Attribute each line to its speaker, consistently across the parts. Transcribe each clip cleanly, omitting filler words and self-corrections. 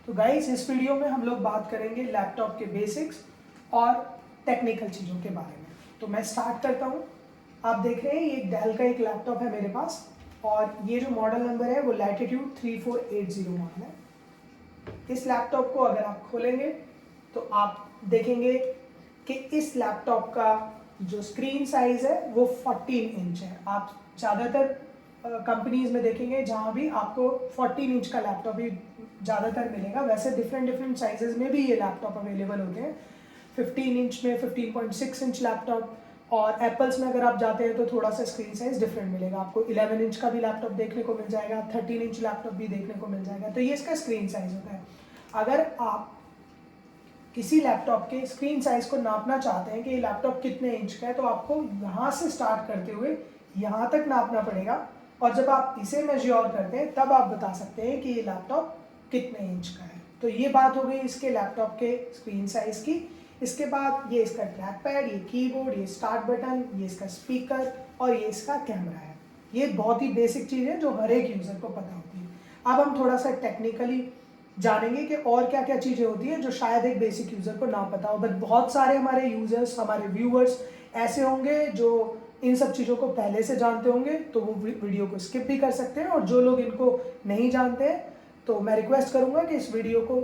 Speaker 1: तो गाइस इस वीडियो में हम लोग बात करेंगे लैपटॉप के बेसिक्स और टेक्निकल चीज़ों के बारे में। तो मैं स्टार्ट करता हूँ। आप देख रहे हैं ये डेल का एक लैपटॉप है मेरे पास और ये जो मॉडल नंबर है वो लैटिट्यूड 3480 मॉडल है। इस लैपटॉप को अगर आप खोलेंगे तो आप देखेंगे कि इस लैपटॉप का जो स्क्रीन साइज है वो 14 इंच है। आप ज़्यादातर कंपनीज में देखेंगे जहाँ भी आपको 14 इंच का लैपटॉप ही ज़्यादातर मिलेगा। वैसे डिफरेंट साइजेस में भी ये लैपटॉप अवेलेबल होते हैं। 15 इंच में 15.6 इंच लैपटॉप, और एप्पल्स में अगर आप जाते हैं तो थोड़ा सा स्क्रीन साइज डिफरेंट मिलेगा आपको। 11 इंच का भी लैपटॉप देखने को मिल जाएगा, 13 इंच लैपटॉप भी देखने को मिल जाएगा। तो ये इसका स्क्रीन साइज होता है। अगर आप किसी लैपटॉप के स्क्रीन साइज को नापना चाहते हैं कि ये लैपटॉप कितने इंच का है, तो आपको यहाँ से स्टार्ट करते हुए यहाँ तक नापना पड़ेगा, और जब आप इसे मेजर करते हैं तब आप बता सकते हैं कि ये लैपटॉप कितने इंच का है। तो ये बात हो गई इसके लैपटॉप के स्क्रीन साइज की। इसके बाद ये इसका ट्रैक पैड, ये कीबोर्ड, ये स्टार्ट बटन, ये इसका स्पीकर और ये इसका कैमरा है। ये बहुत ही बेसिक चीज़ है जो हर एक यूज़र को पता होती है। अब हम थोड़ा सा टेक्निकली जानेंगे कि और क्या क्या चीज़ें होती हैं जो शायद एक बेसिक यूज़र को ना पता हो। बट बहुत सारे हमारे यूज़र्स, हमारे व्यूअर्स ऐसे होंगे जो इन सब चीज़ों को पहले से जानते होंगे, तो वो वीडियो को स्किप भी कर सकते हैं। और जो लोग इनको नहीं जानते हैं तो मैं रिक्वेस्ट करूंगा कि इस वीडियो को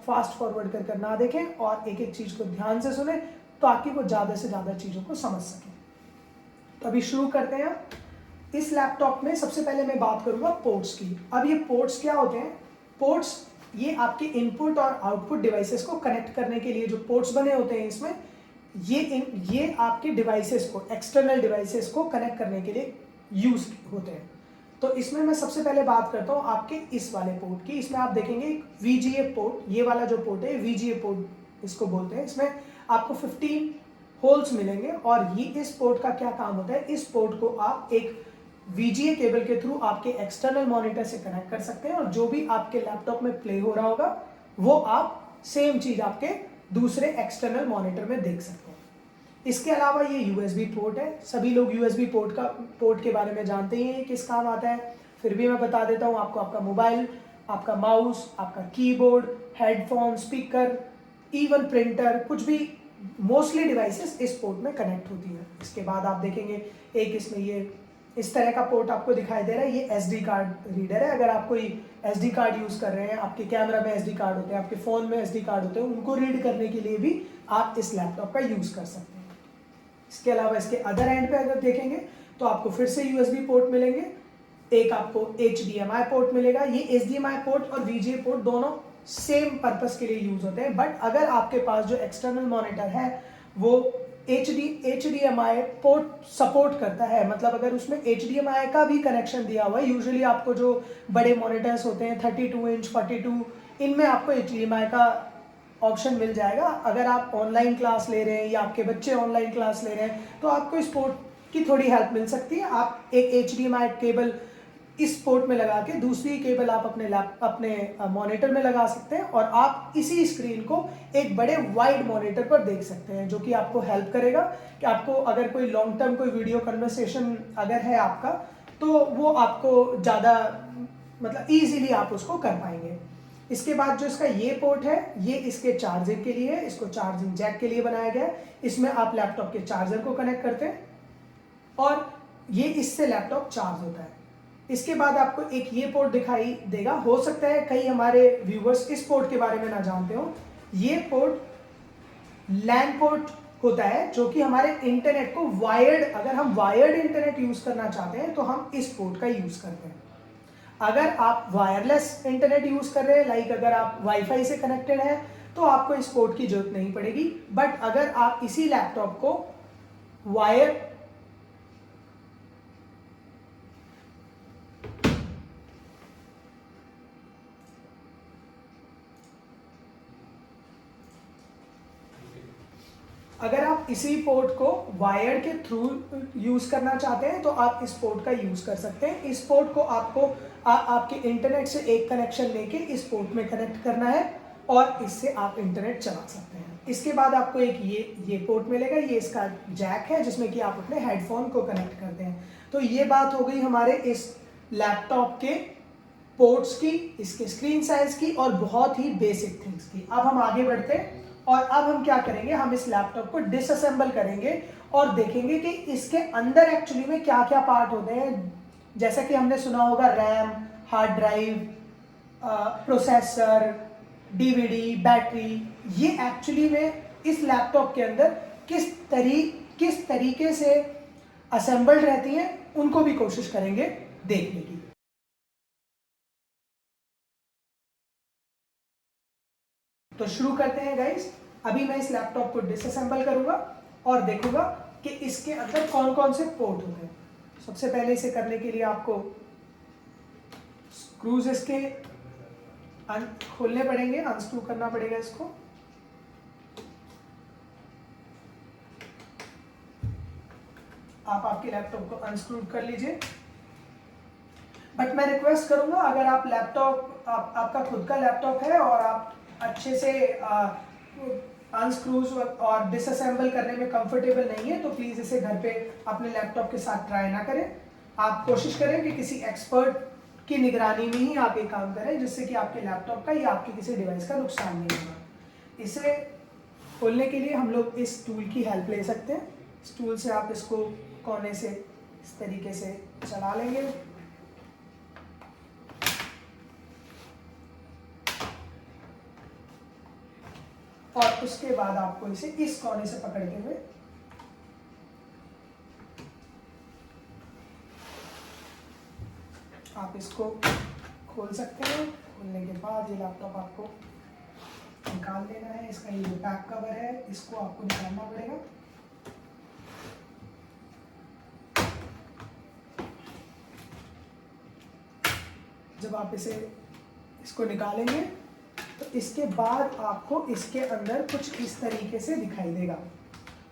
Speaker 1: फास्ट फॉरवर्ड कर ना देखें और एक एक चीज़ को ध्यान से सुने ताकि वो ज़्यादा से ज़्यादा चीज़ों को समझ सकें। तो अभी शुरू करते हैं। इस लैपटॉप में सबसे पहले मैं बात करूंगा पोर्ट्स की। अब ये पोर्ट्स क्या होते हैं? पोर्ट्स ये आपके इनपुट और आउटपुट डिवाइसेस को कनेक्ट करने के लिए जो पोर्ट्स बने होते हैं इसमें, ये आपके डिवाइसेस को, एक्सटर्नल डिवाइसेस को कनेक्ट करने के लिए यूज होते हैं। तो इसमें मैं सबसे पहले बात करता हूँ आपके इस वाले पोर्ट की। इसमें आप देखेंगे VGA पोर्ट, ये वाला जो पोर्ट है VGA पोर्ट इसको बोलते हैं। इसमें आपको 15 होल्स मिलेंगे और ये इस पोर्ट का क्या काम होता है, इस पोर्ट को आप एक VGA केबल के थ्रू आपके एक्सटर्नल मॉनिटर से कनेक्ट कर सकते हैं और जो भी आपके लैपटॉप में प्ले हो रहा होगा वो आप सेम चीज आपके दूसरे एक्सटर्नल मॉनिटर में देख सकते हैं। इसके अलावा ये USB पोर्ट है। सभी लोग USB पोर्ट के बारे में जानते ही हैं किस काम आता है, फिर भी मैं बता देता हूँ आपको। आपका मोबाइल, आपका माउस, आपका keyboard, headphone, speaker, even printer, कुछ भी मोस्टली डिवाइसेस इस पोर्ट में कनेक्ट होती है। इसके बाद आप देखेंगे एक इसमें ये इस तरह का पोर्ट आपको दिखाई दे रहा है, ये SD कार्ड रीडर है। अगर आप कोई SD कार्ड यूज कर रहे हैं, आपके कैमरा में SD कार्ड होते हैं, आपके फोन में SD कार्ड होते हैं, उनको रीड करने के लिए भी आप इस लैपटॉप का यूज कर सकते हैं। इसके अलावा इसके अदर एंड पे अगर देखेंगे तो आपको फिर से USB पोर्ट मिलेंगे, एक आपको HDMI पोर्ट मिलेगा। ये HDMI पोर्ट और VGA पोर्ट दोनों सेम पर्पस के लिए यूज होते हैं, बट अगर आपके पास जो एक्सटर्नल मॉनिटर है वो HDMI पोर्ट सपोर्ट करता है, मतलब अगर उसमें HDMI का भी कनेक्शन दिया हुआ है, यूजुअली आपको जो बड़े मॉनिटर्स होते हैं 32 इंच, 42, इनमें आपको HDMI का ऑप्शन मिल जाएगा। अगर आप ऑनलाइन क्लास ले रहे हैं या आपके बच्चे ऑनलाइन क्लास ले रहे हैं तो आपको इस पोर्ट की थोड़ी हेल्प मिल सकती है। आप एक HDMI केबल इस पोर्ट में लगा के दूसरी केबल आप अपने मॉनिटर में लगा सकते हैं और आप इसी स्क्रीन को एक बड़े वाइड मॉनिटर पर देख सकते हैं, जो कि आपको हेल्प करेगा कि आपको अगर कोई लॉन्ग टर्म कोई वीडियो कन्वर्सेशन अगर है आपका, तो वो आपको ज़्यादा मतलब ईजिली आप उसको कर पाएंगे। इसके बाद जो इसका ये पोर्ट है, ये इसके चार्जिंग के लिए है, इसको चार्जिंग जैक के लिए बनाया गया है। इसमें आप लैपटॉप के चार्जर को कनेक्ट करते हैं और ये इससे लैपटॉप चार्ज होता है। इसके बाद आपको एक ये पोर्ट दिखाई देगा, हो सकता है कई हमारे व्यूवर्स इस पोर्ट के बारे में ना जानते हो। ये पोर्ट लैन पोर्ट होता है जो कि हमारे इंटरनेट को वायर्ड, अगर हम वायर्ड इंटरनेट यूज करना चाहते हैं तो हम इस पोर्ट का यूज करते हैं। अगर आप वायरलेस इंटरनेट यूज कर रहे हैं, लाइक अगर आप वाईफाई से कनेक्टेड है, तो आपको इस पोर्ट की जरूरत नहीं पड़ेगी। बट अगर आप इसी लैपटॉप को वायर अगर आप इसी पोर्ट को वायर के थ्रू यूज करना चाहते हैं तो आप इस पोर्ट का यूज कर सकते हैं। इस पोर्ट को आपको आपके इंटरनेट से एक कनेक्शन लेके इस पोर्ट में कनेक्ट करना है और इससे आप इंटरनेट चला सकते हैं। इसके बाद आपको एक ये पोर्ट मिलेगा, ये इसका जैक है जिसमें कि आप अपने हेडफोन को कनेक्ट करते हैं। तो ये बात हो गई हमारे इस लैपटॉप के पोर्ट्स की, इसके स्क्रीन साइज की और बहुत ही बेसिक थिंग्स की। अब हम आगे बढ़ते हैं और अब हम क्या करेंगे, हम इस लैपटॉप को डिसअसेंबल करेंगे और देखेंगे कि इसके अंदर एक्चुअली में क्या क्या पार्ट होते हैं। जैसा कि हमने सुना होगा RAM, hard drive, processor, DVD, battery, ये एक्चुअली में इस लैपटॉप के अंदर किस तरीके से असेंबल्ड रहती हैं, उनको भी कोशिश करेंगे देखने की। तो शुरू करते हैं गाइस। अभी मैं इस लैपटॉप को डिसअसेंबल करूंगा और देखूंगा कि इसके अंदर कौन कौन से पोर्ट होते हैं। सबसे पहले इसे करने के लिए आपको स्क्रूज इसके खोलने पड़ेंगे, अनस्क्रू करना पड़ेगा इसको। आप आपके लैपटॉप को अनस्क्रू कर लीजिए। बट मैं रिक्वेस्ट करूंगा, अगर आप लैपटॉप आपका खुद का लैपटॉप है और आप अच्छे से अनस्क्रूज और डिसअसेंबल करने में कंफर्टेबल नहीं है, तो प्लीज इसे घर पे अपने लैपटॉप के साथ ट्राई ना करें। आप कोशिश करें कि किसी एक्सपर्ट की निगरानी में ही आप ये काम करें, जिससे कि आपके लैपटॉप का या आपके किसी डिवाइस का नुकसान नहीं होगा। इसे खोलने के लिए हम लोग इस टूल की हेल्प ले सकते हैं। इस टूल से आप इसको कोने से इस तरीके से चला लेंगे। और उसके बाद आपको इसे इस कोने से पकड़ते हुए आप इसको खोल सकते हैं। खोलने के बाद ये लैपटॉप आपको निकाल लेना है। इसका ये बैक कवर है, इसको आपको निकालना पड़ेगा। जब आप इसको निकालेंगे तो इसके बाद आपको इसके अंदर कुछ इस तरीके से दिखाई देगा।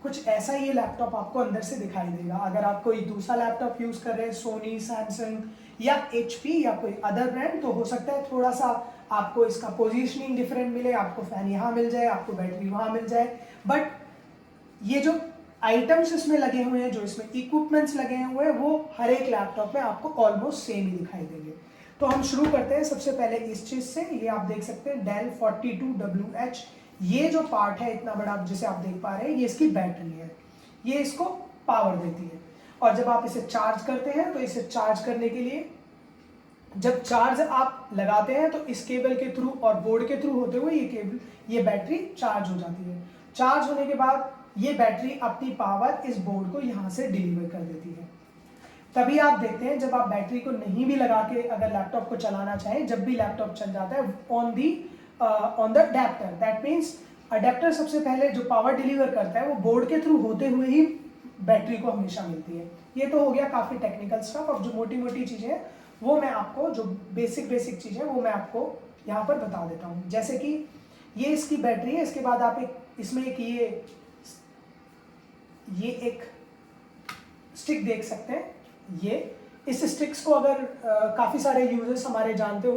Speaker 1: कुछ ऐसा ये लैपटॉप आपको अंदर से दिखाई देगा। अगर आप कोई दूसरा लैपटॉप यूज कर रहे हैं, सोनी, सैमसंग या एचपी या कोई अदर ब्रांड, तो हो सकता है थोड़ा सा आपको इसका पोजीशनिंग डिफरेंट मिले, आपको फैन यहाँ मिल जाए, आपको बैटरी वहाँ मिल जाए। बट ये जो आइटम्स इसमें लगे हुए हैं, जो इसमें इक्विपमेंट्स लगे हुए हैं, वो हर एक लैपटॉप में आपको ऑलमोस्ट सेम ही दिखाई देंगे। तो हम शुरू करते हैं सबसे पहले इस चीज से। ये आप देख सकते हैं डेल 42WH, ये जो पार्ट है इतना बड़ा जिसे आप देख पा रहे हैं, ये इसकी बैटरी है। ये इसको पावर देती है। और जब आप इसे चार्ज करते हैं, तो इसे चार्ज करने के लिए जब चार्ज आप लगाते हैं, तो इस केबल के थ्रू और बोर्ड के थ्रू होते हुए ये बैटरी चार्ज हो जाती है। चार्ज होने के बाद ये बैटरी अपनी पावर इस बोर्ड को यहाँ से डिलीवर कर देती है। तभी आप देखते हैं, जब आप बैटरी को नहीं भी लगा के अगर लैपटॉप को चलाना चाहें, जब भी लैपटॉप चल जाता है on the adapter, that means adapter सबसे पहले जो पावर डिलीवर करता है वो बोर्ड के थ्रू होते हुए ही बैटरी को हमेशा मिलती है। ये तो हो गया काफ़ी टेक्निकल स्टफ। अब जो मोटी मोटी चीज़ें हैं वो मैं आपको, जो बेसिक चीज़ें वो मैं आपको यहाँ पर बता देता हूँ। जैसे कि ये इसकी बैटरी है। इसके बाद आप इसमें एक स्टिक देख सकते हैं। ये इस स्टिक्स को अगर काफ़ी सारे व्यूअर्स हमारे जानते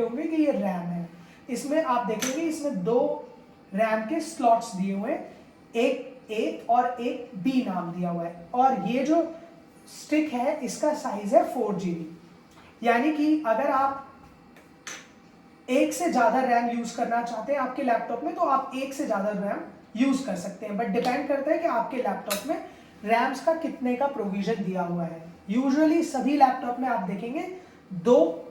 Speaker 1: होंगे कि ये रैम है। इसमें आप देखेंगे इसमें 2 रैम के स्लॉट्स दिए हुए हैं, एक A और एक B नाम दिया हुआ है। और ये जो स्टिक है इसका साइज है 4GB। यानी कि अगर आप एक से ज़्यादा रैम यूज करना चाहते हैं आपके लैपटॉप में, तो आप एक से ज़्यादा रैम यूज कर सकते हैं। बट डिपेंड करता है कि आपके लैपटॉप में रैम्स का कितने का प्रोविजन दिया हुआ है। यूजुअली सभी लैपटॉप में आप देखेंगे 2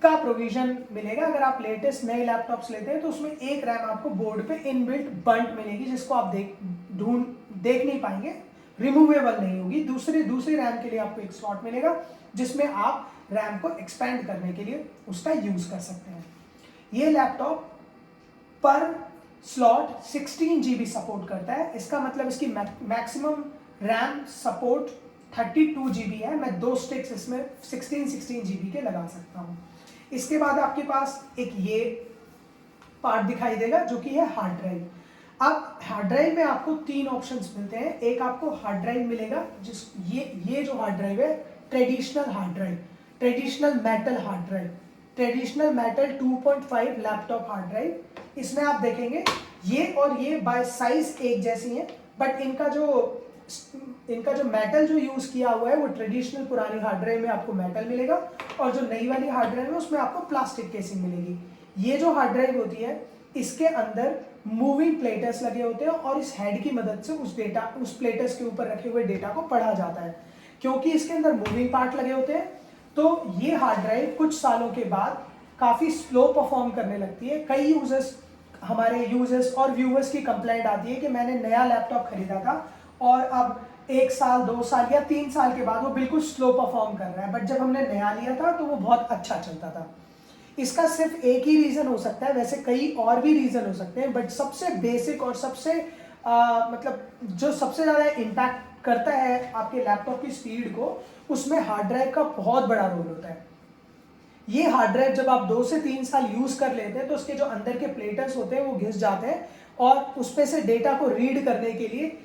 Speaker 1: का प्रोविजन मिलेगा। अगर आप लेटेस्ट नए लैपटॉप्स लेते हैं तो उसमें एक रैम आपको बोर्ड पे इनबिल्ट बंट मिलेगी, जिसको आप देख नहीं पाएंगे, रिमूवेबल नहीं होगी। दूसरी रैम के लिए आपको एक स्लॉट मिलेगा, जिसमें आप रैम को एक्सपेंड करने के लिए उसका यूज कर सकते हैं। ये लैपटॉप पर स्लॉट 16GB सपोर्ट करता है। इसका मतलब इसकी मैक्सिमम रैम सपोर्ट 32GB है। मैं 2 स्टिक्स इसमें 16GB के लगा सकता हूँ। इसके बाद आपके पास एक ये पार्ट दिखाई देगा जो कि है हार्ड ड्राइव। अब हार्ड ड्राइव में आपको 3 ऑप्शंस मिलते हैं। एक आपको हार्ड ड्राइव मिलेगा, ये जो हार्ड ड्राइव है traditional hard drive, traditional metal hard drive, traditional metal 2.5 laptop hard drive. इसमें आप देखेंगे ये और ये बाय साइज एक जैसी हैं, बट इनका जो इनका जो मेटल जो यूज़ किया हुआ है वो ट्रेडिशनल पुरानी हार्ड ड्राइव में आपको मेटल मिलेगा, और जो नई वाली हार्ड ड्राइव है उसमें आपको प्लास्टिक केसिंग मिलेगी। ये जो हार्ड ड्राइव होती है इसके अंदर मूविंग प्लेटर्स लगे होते हैं, और इस हेड की मदद से उस प्लेटर्स के ऊपर रखे हुए डेटा को पढ़ा जाता है। क्योंकि इसके अंदर मूविंग पार्ट लगे होते हैं तो ये हार्ड ड्राइव कुछ सालों के बाद काफ़ी स्लो परफॉर्म करने लगती है। कई हमारे यूजर्स और व्यूअर्स की कंप्लेंट आती है कि मैंने नया लैपटॉप खरीदा था और अब 1 साल 2 साल या 3 साल के बाद वो बिल्कुल स्लो परफॉर्म कर रहा है, बट जब हमने नया लिया था तो वो बहुत अच्छा चलता था। इसका सिर्फ एक ही रीज़न हो सकता है, वैसे कई और भी रीज़न हो सकते हैं, बट सबसे बेसिक और सबसे मतलब जो सबसे ज़्यादा इम्पैक्ट करता है आपके लैपटॉप की स्पीड को, उसमें हार्ड ड्राइव का बहुत बड़ा रोल होता है। ये हार्ड ड्राइव जब आप 2 से 3 साल यूज़ कर लेते हैं तो उसके जो अंदर के प्लेटर्स होते हैं वो घिस जाते हैं, और उस पे से डेटा को रीड करने के लिए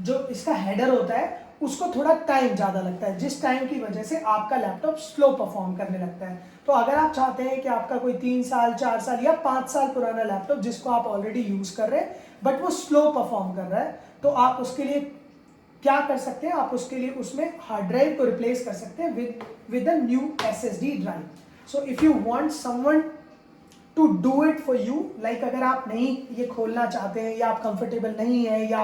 Speaker 1: जो इसका हेडर होता है उसको थोड़ा टाइम ज़्यादा लगता है, जिस टाइम की वजह से आपका लैपटॉप स्लो परफॉर्म करने लगता है। तो अगर आप चाहते हैं कि आपका कोई 3 साल 4 साल या 5 साल पुराना लैपटॉप जिसको आप ऑलरेडी यूज़ कर रहे हैं बट वो स्लो परफॉर्म कर रहा है, तो आप उसके लिए क्या कर सकते हैं, आप उसके लिए उसमें हार्ड ड्राइव को रिप्लेस कर सकते हैं with a new SSD drive. So if you want someone to do it for you, like अगर आप नहीं ये खोलना चाहते हैं या आप कंफर्टेबल नहीं है या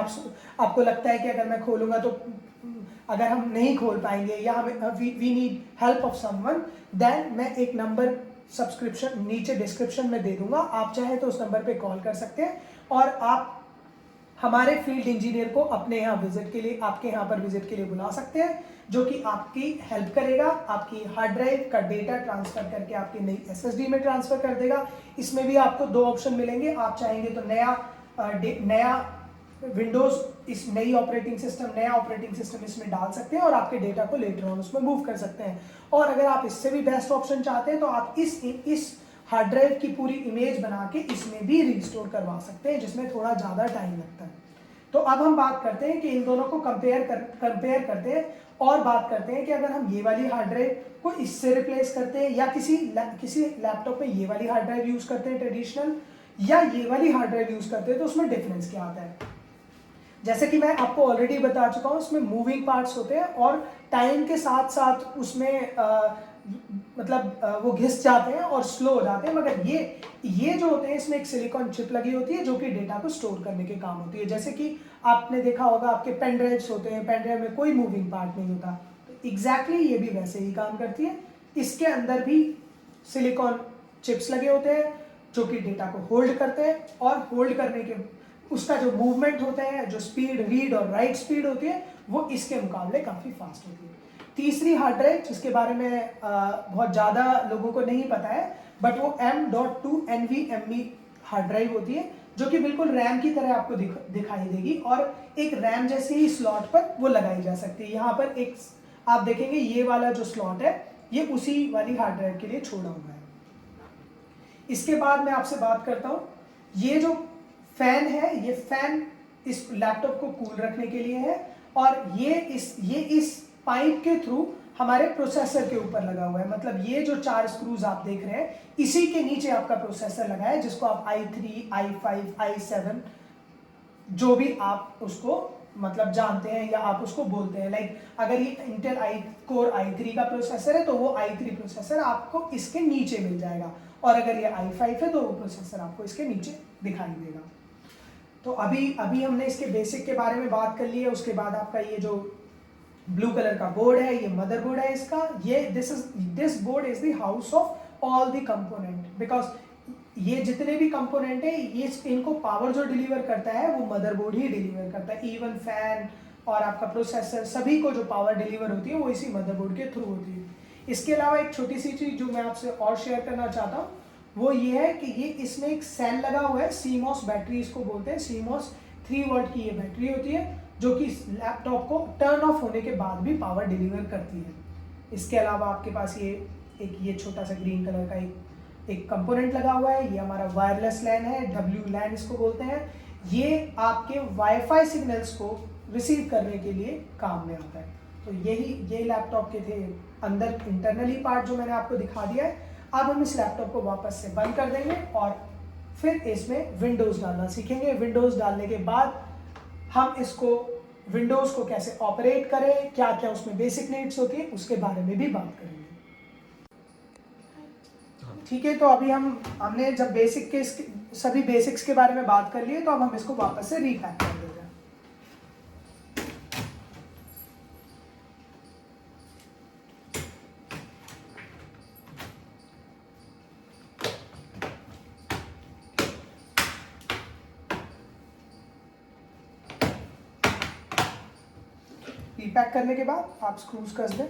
Speaker 1: आपको लगता है कि अगर मैं खोलूँगा तो अगर हम नहीं खोल पाएंगे या हमें we need help of someone, then मैं एक नंबर सब्सक्रिप्शन नीचे डिस्क्रिप्शन में दे दूंगा, आप चाहे तो उस नंबर पे कॉल कर सकते हैं और आप हमारे फील्ड इंजीनियर को अपने यहाँ विजिट के लिए, आपके यहाँ पर विजिट के लिए बुला सकते हैं, जो कि आपकी हेल्प करेगा, आपकी हार्ड ड्राइव का डेटा ट्रांसफर करके आपकी नई SSD में ट्रांसफर कर देगा। इसमें भी आपको 2 ऑप्शन मिलेंगे, आप चाहेंगे तो नया विंडोज इस नई नया ऑपरेटिंग सिस्टम इसमें डाल सकते हैं और आपके डेटा को लेटर ऑन उसमें मूव कर सकते हैं। और अगर आप इससे भी बेस्ट ऑप्शन चाहते हैं तो आप इस हार्ड ड्राइव की पूरी इमेज बना के इसमें भी रिस्टोर करवा सकते हैं, जिसमें थोड़ा ज़्यादा टाइम लगता है। तो अब हम बात करते हैं कि इन दोनों को कंपेयर करते हैं और बात करते हैं कि अगर हम ये वाली हार्ड ड्राइव को इससे रिप्लेस करते हैं या किसी लैपटॉप में ये वाली हार्ड ड्राइव यूज़ करते हैं ट्रेडिशनल, या ये वाली हार्ड ड्राइव यूज़ करते हैं, तो उसमें डिफरेंस क्या आता है। जैसे कि मैं आपको ऑलरेडी बता चुका हूँ, उसमें मूविंग पार्ट्स होते हैं और टाइम के साथ साथ उसमें वो घिस जाते हैं और स्लो हो जाते हैं, मगर ये जो होते हैं इसमें एक सिलिकॉन चिप लगी होती है जो कि डेटा को स्टोर करने के काम होती है। जैसे कि आपने देखा होगा आपके पेन ड्राइव्स होते हैं, पेन ड्राइव में कोई मूविंग पार्ट नहीं होता, तो एग्जैक्टली ये भी वैसे ही काम करती है। इसके अंदर भी सिलिकॉन चिप्स लगे होते हैं जो कि डेटा को होल्ड करते हैं, और होल्ड करने के उसका जो मूवमेंट होता है, जो स्पीड रीड और राइट स्पीड होती है, वो इसके मुकाबले काफ़ी फास्ट होती है। तीसरी हार्ड ड्राइव जिसके बारे में बहुत ज़्यादा लोगों को नहीं पता है, बट वो M.2 NVMe हार्ड ड्राइव होती है, जो कि बिल्कुल रैम की तरह आपको दिखाई देगी और एक रैम जैसे ही स्लॉट पर वो लगाई जा सकती है। यहाँ पर एक आप देखेंगे ये वाला जो स्लॉट है ये उसी वाली हार्ड ड्राइव के लिए छोड़ा हुआ है। इसके बाद मैं आपसे बात करता हूँ, ये जो फैन है, ये फैन इस लैपटॉप को कूल रखने के लिए है, और ये इस पाइप के थ्रू हमारे प्रोसेसर के ऊपर लगा हुआ है। मतलब ये जो 4 स्क्रूज आप देख रहे हैं, इसी के नीचे आपका प्रोसेसर लगा है, जिसको आप i3, i5, i7 जो भी आप उसको मतलब जानते हैं या आप उसको बोलते हैं। लाइक अगर ये इंटेल कोर i3 का प्रोसेसर है तो वो i3 प्रोसेसर आपको इसके नीचे मिल जाएगा, और अगर ये i5 है तो वो प्रोसेसर आपको इसके नीचे दिखाई देगा। तो अभी हमने इसके बेसिक के बारे में बात कर ली है। उसके बाद आपका ये जो ब्लू कलर का बोर्ड है, ये मदरबोर्ड है इसका। ये this board is the house of all the component, because ये जितने भी कंपोनेंट है ये इनको पावर जो डिलीवर करता है वो मदरबोर्ड ही डिलीवर करता है। इवन फैन और आपका प्रोसेसर, सभी को जो पावर डिलीवर होती है वो इसी मदरबोर्ड के थ्रू होती है। इसके अलावा एक छोटी सी चीज़ जो मैं आपसे और शेयर करना चाहता हूँ वो ये है कि ये इसमें एक सेल लगा हुआ है, CMOS बैटरी इसको बोलते हैं। CMOS 3 वोल्ट की ये बैटरी होती है जो कि लैपटॉप को टर्न ऑफ होने के बाद भी पावर डिलीवर करती है। इसके अलावा आपके पास ये छोटा सा ग्रीन कलर का एक कंपोनेंट लगा हुआ है, ये हमारा वायरलेस लैन है, WLAN इसको बोलते हैं। ये आपके वाईफाई सिग्नल्स को रिसीव करने के लिए काम में आता है। तो ये लैपटॉप के थे अंदर इंटरनली पार्ट जो मैंने आपको दिखा दिया है। अब हम इस लैपटॉप को वापस से बंद कर देंगे और फिर इसमें विंडोज़ डालना सीखेंगे। विंडोज़ डालने के बाद हम इसको विंडोज़ को कैसे ऑपरेट करें, क्या क्या उसमें बेसिक नीड्स होती है, उसके बारे में भी बात करेंगे। ठीक है, तो अभी हमने जब सभी बेसिक्स के बारे में बात कर लिए, तो अब हम इसको वापस से रीपैक कर देते हैं। रीपैक करने के बाद आप स्क्रूज कस दें।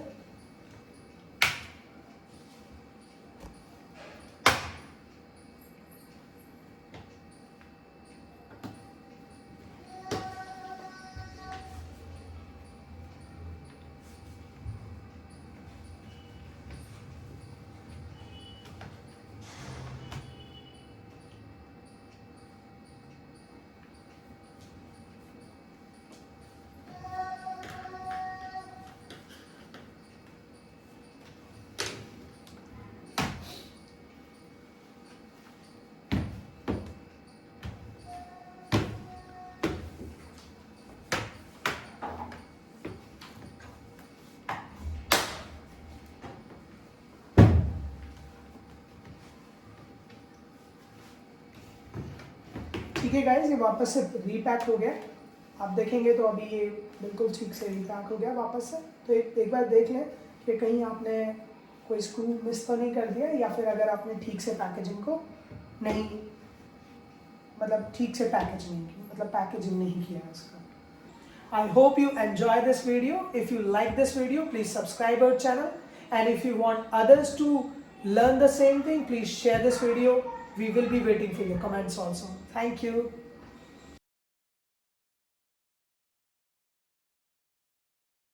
Speaker 1: ठीक है गाइस, ये वापस से रीपैक हो गया। आप देखेंगे तो अभी ये बिल्कुल ठीक से रीपैक हो गया वापस से। तो एक बार देख लें कि कहीं आपने कोई स्क्रू मिस तो नहीं कर दिया, या फिर अगर आपने ठीक से पैकेजिंग को नहीं, मतलब ठीक से पैकेज नहीं की, मतलब पैकेजिंग नहीं किया है इसका। I hope you enjoy this video. If you like this video, please subscribe our channel, and if you want others to learn the same thing, please share this video. We will be waiting for your comments also. Thank you.